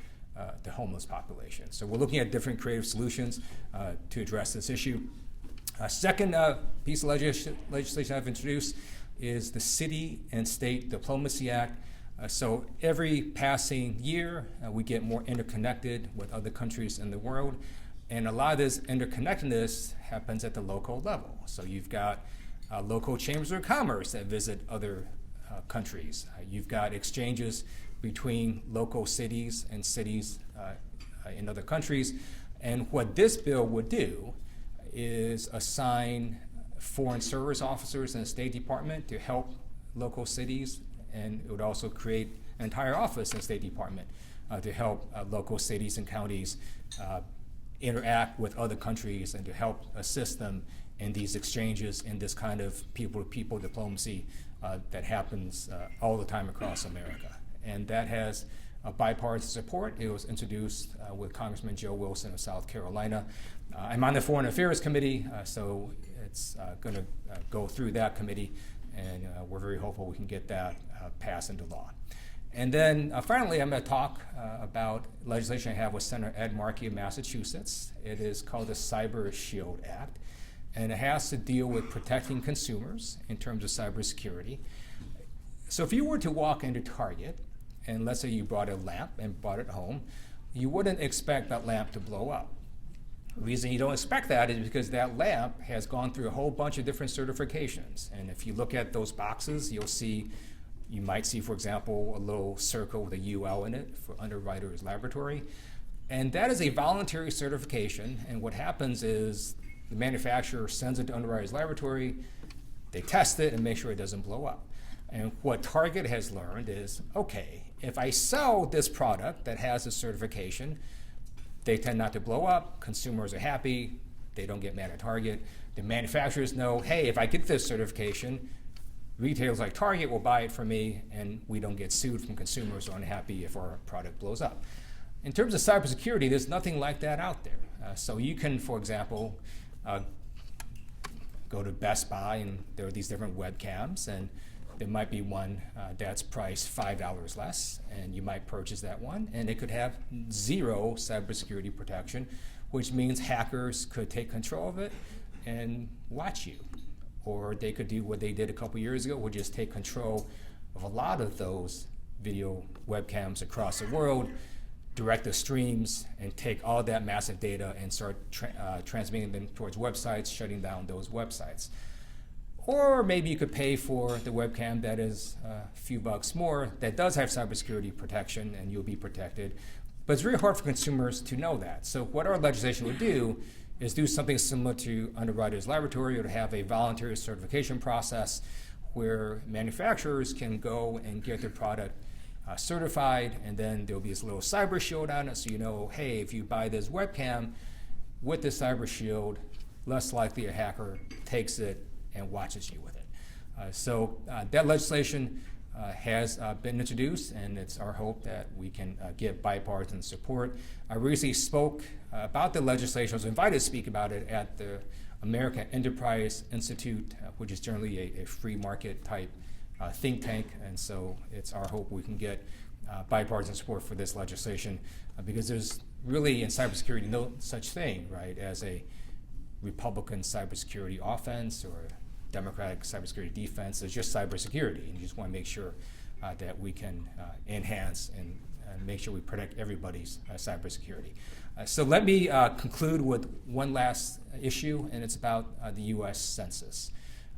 the homeless population. So we're looking at different creative solutions to address this issue. Second piece of legislation I've introduced is the City and State Diplomacy Act. So every passing year, we get more interconnected with other countries in the world, and a lot of this interconnectedness happens at the local level. So you've got local chambers of commerce that visit other countries. You've got exchanges between local cities and cities in other countries. And what this bill would do is assign foreign service officers in the State Department to help local cities, and it would also create an entire office in the State Department to help local cities and counties interact with other countries and to help assist them in these exchanges, in this kind of people-to-people diplomacy that happens all the time across America. And that has bipartisan support. It was introduced with Congressman Joe Wilson of South Carolina. I'm on the Foreign Affairs Committee, so it's going to go through that committee, and we're very hopeful we can get that passed into law. And then finally, I'm going to talk about legislation I have with Senator Ed Markey of Massachusetts. It is called the Cyber Shield Act, and it has to deal with protecting consumers in terms of cybersecurity. So if you were to walk into Target, and let's say you bought a lamp and brought it home, you wouldn't expect that lamp to blow up. The reason you don't expect that is because that lamp has gone through a whole bunch of different certifications. And if you look at those boxes, you might see, for example, a little circle with a UL in it for Underwriters Laboratory. And that is a voluntary certification. And what happens is the manufacturer sends it to Underwriters Laboratory, they test it and make sure it doesn't blow up. And what Target has learned is, okay, if I sell this product that has a certification, they tend not to blow up, consumers are happy, they don't get mad at Target. The manufacturers know, hey, if I get this certification, retailers like Target will buy it from me, and we don't get sued from consumers who are unhappy if our product blows up. In terms of cybersecurity, there's nothing like that out there. So you can, for example, go to Best Buy, and there are these different webcams, and there might be one that's priced $5 less, and you might purchase that one, and it could have zero cybersecurity protection, which means hackers could take control of it and watch you. Or they could do what they did a couple years ago, which is take control of a lot of those video webcams across the world, direct the streams, and take all that massive data and start transmitting them towards websites, shutting down those websites. Or maybe you could pay for the webcam that is a few bucks more that does have cybersecurity protection, and you'll be protected. But it's really hard for consumers to know that. So what our legislation would do is do something similar to Underwriters Laboratory, or to have a voluntary certification process where manufacturers can go and get their product certified, and then there'll be this little cyber shield on it, so you know, hey, if you buy this webcam with the cyber shield, less likely a hacker takes it and watches you with it. So that legislation has been introduced, and it's our hope that we can get bipartisan support. I recently spoke about the legislation. I was invited to speak about it at the American Enterprise Institute, which is generally a free market type think tank, and so it's our hope we can get bipartisan support for this legislation, because there's really in cybersecurity no such thing, right, as a Republican cybersecurity offense or democratic cybersecurity defense. It's just cybersecurity, and you just want to make sure that we can enhance and make sure we protect everybody's cybersecurity. So let me conclude with one last issue, and it's about the U.S. Census.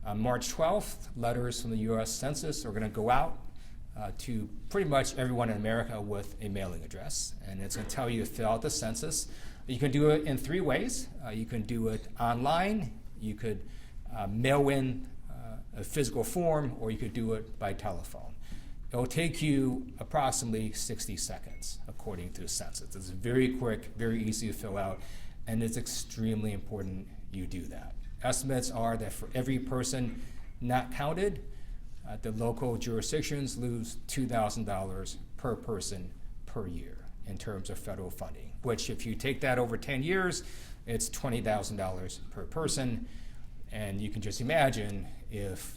On March 12th, letters from the U.S. Census are going to go out to pretty much everyone in America with a mailing address, and it's going to tell you to fill out the census. You can do it in three ways. You can do it online, you could mail in a physical form, or you could do it by telephone. It'll take you approximately 60 seconds, according to the census. It's very quick, very easy to fill out, and it's extremely important you do that. Estimates are that for every person not counted, the local jurisdictions lose $2,000 per person per year in terms of federal funding, which if you take that over 10 years, it's $20,000 per person. And you can just imagine if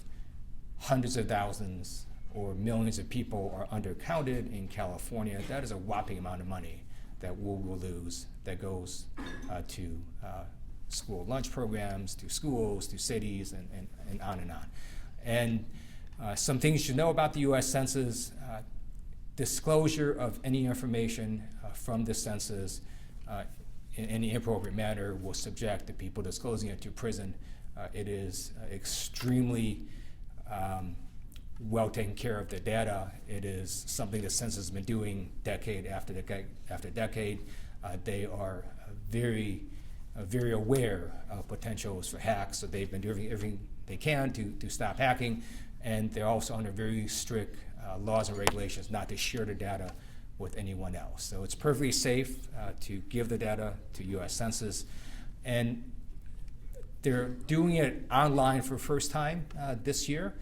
hundreds of thousands or millions of people are undercounted in California, that is a whopping amount of money that we will lose that goes to school lunch programs, to schools, to cities, and on and on. And some things you know about the U.S. Census: disclosure of any information from the census in any inappropriate manner will subject the people disclosing it to prison. It is extremely well taken care of, the data. It is something the census has been doing decade after decade after decade. They are very aware of potentials for hacks, so they've been doing everything they can to stop hacking, and they're also under very strict laws and regulations not to share the data with anyone else. So it's perfectly safe to give the data to U.S. Census, and they're doing it online for the first time this year.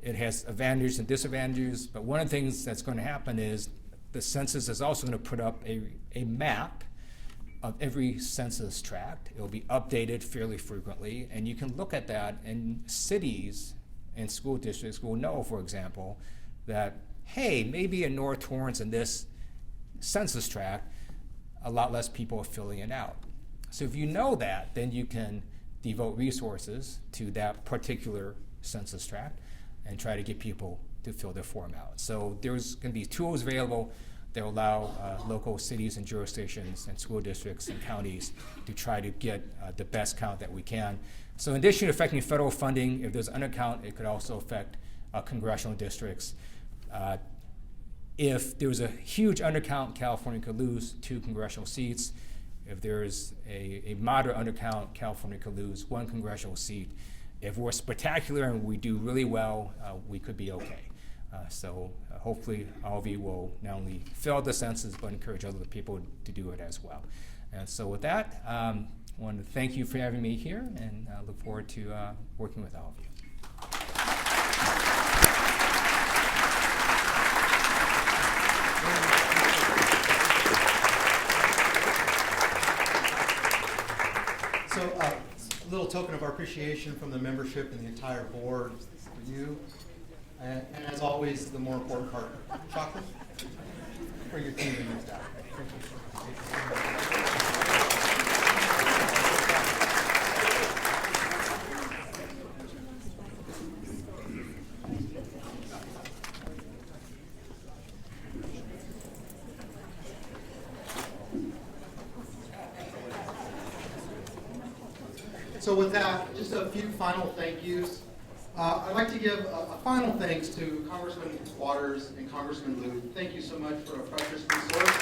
It has advantages and disadvantages, but one of the things that's going to happen is the census is also going to put up a map of every census tract. It will be updated fairly frequently, and you can look at that, and cities and school districts will know, for example, that, hey, maybe in North Torrance in this census tract, a lot less people are filling it out. So if you know that, then you can devote resources to that particular census tract and try to get people to fill their form out. So there's going to be tools available that allow local cities and jurisdictions and school districts and counties to try to get the best count that we can. So in addition to affecting federal funding, if there's an undercount, it could also affect congressional districts. If there's a huge undercount, California could lose 2 congressional seats. If there's a moderate undercount, California could lose 1 congressional seat. If we're spectacular and we do really well, we could be okay. So hopefully all of you will not only fill out the census, but encourage other people to do it as well. And so with that, I want to thank you for having me here, and look forward to working with all of you. So a little token of our appreciation from the membership and the entire board for you. And as always, the more important part, chocolate for your team and your staff. So with that, just a few final thank yous. I'd like to give a final thanks to Congressman Waters and Congressman Liu. Thank you so much for a precious resource.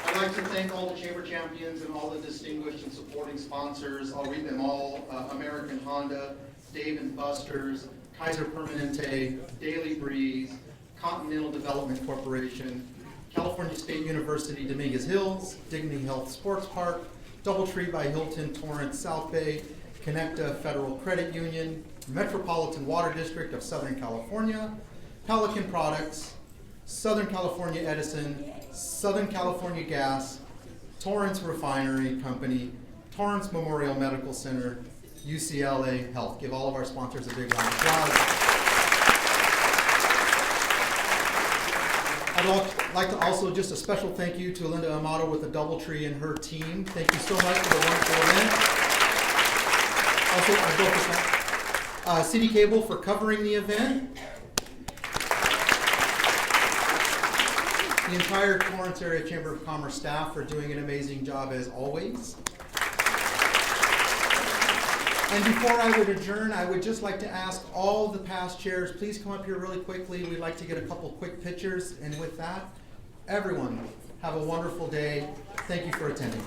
I'd like to thank all the chamber champions and all the distinguished and supporting sponsors. I'll read them all. American Honda, Dave & Buster's, Kaiser Permanente, Daily Breeze, Continental Development Corporation, California State University Dominguez Hills, Dignity Health Sports Park, Doubletree by Hilton Torrance South Bay, Connecta Federal Credit Union, Metropolitan Water District of Southern California, Pelican Products, Southern California Edison, Southern California Gas, Torrance Refinery Company, Torrance Memorial Medical Center, UCLA Health. Give all of our sponsors a big round of applause. I'd like to also just a special thank you to Linda Amato with the DoubleTree and her team. Thank you so much for the wonderful event. Also, I built City Cable for covering the event. The entire Torrance Area Chamber of Commerce staff for doing an amazing job as always. And before I would adjourn, I would just like to ask all the past chairs, please come up here really quickly. We'd like to get a couple quick pictures. And with that, everyone, have a wonderful day. Thank you for attending.